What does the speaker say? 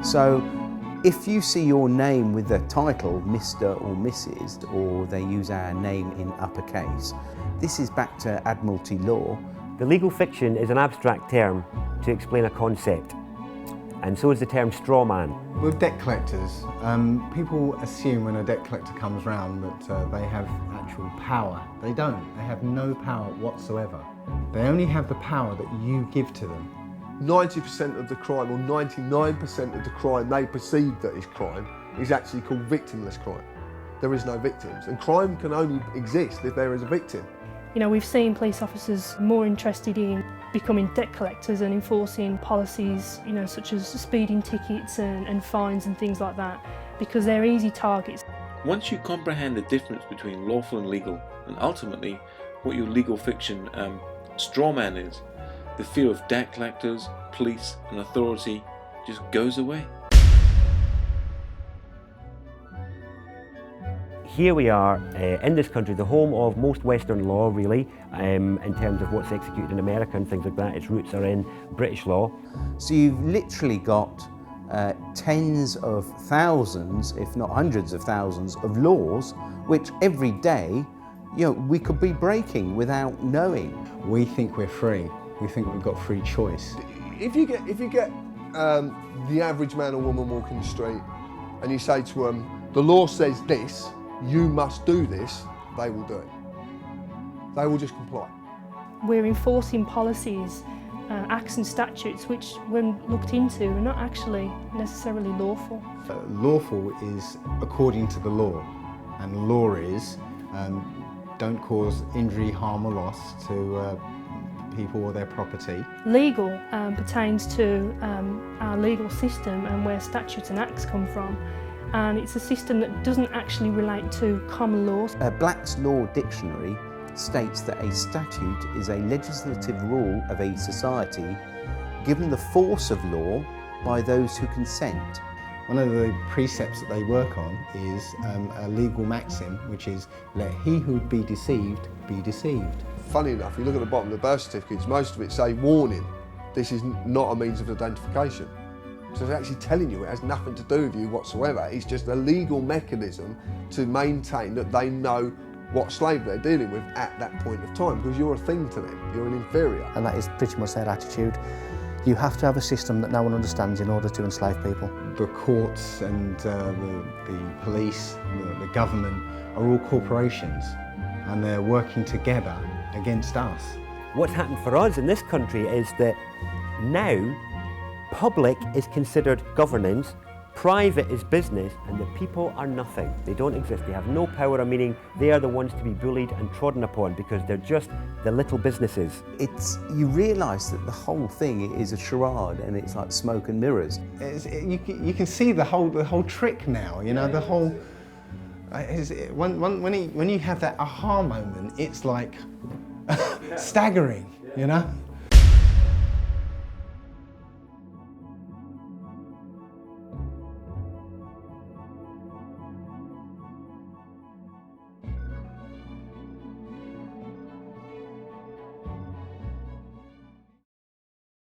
So if you see your name with the title Mr. or Mrs., or they use our name in uppercase, this is back to Admiralty law. The legal fiction is an abstract term to explain a concept, and so is the term strawman. With debt collectors, people assume when a debt collector comes round that they have actual power. They don't. They have no power whatsoever. They only have the power that you give to them. 90% of the crime, or 99% of the crime they perceive that is crime, is actually called victimless crime. There is no victims, and crime can only exist if there is a victim. You know, we've seen police officers more interested in becoming debt collectors and enforcing policies, you know, such as speeding tickets and fines and things like that, because they're easy targets. Once you comprehend the difference between lawful and legal, and ultimately what your legal fiction strawman is, the fear of debt collectors, police and authority just goes away. Here we are in this country, the home of most Western law really, in terms of what's executed in America and things like that. Its roots are in British law. So you've literally got tens of thousands, if not hundreds of thousands, of laws which every day, you know, we could be breaking without knowing. We think we're free. We think we've got free choice. If you get the average man or woman walking the street and you say to them, the law says this, you must do this, they will do it. They will just comply. We're enforcing policies, acts and statutes which, when looked into, are not actually necessarily lawful. Lawful is according to the law, and law is don't cause injury, harm or loss to people or their property. Legal pertains to our legal system and where statutes and acts come from. And it's a system that doesn't actually relate to common laws. Black's Law Dictionary states that a statute is a legislative rule of a society given the force of law by those who consent. One of the precepts that they work on is a legal maxim, which is, let he who would be deceived, be deceived. Funny enough, you look at the bottom of the birth certificates, most of it say, warning, this is not a means of identification. So it's actually telling you it has nothing to do with you whatsoever. It's just a legal mechanism to maintain that they know what slave they're dealing with at that point of time, because you're a thing to them, you're an inferior. And that is pretty much their attitude. You have to have a system that no one understands in order to enslave people. The courts and the police, the government are all corporations, and they're working together against us. What's happened for us in this country is that now public is considered governance, private is business, and the people are nothing. They don't exist. They have no power or meaning. They are the ones to be bullied and trodden upon because they're just the little businesses. You realise that the whole thing is a charade, and it's like smoke and mirrors. You can see the whole trick now. You know, the whole. When you have that aha moment, it's like staggering. You know.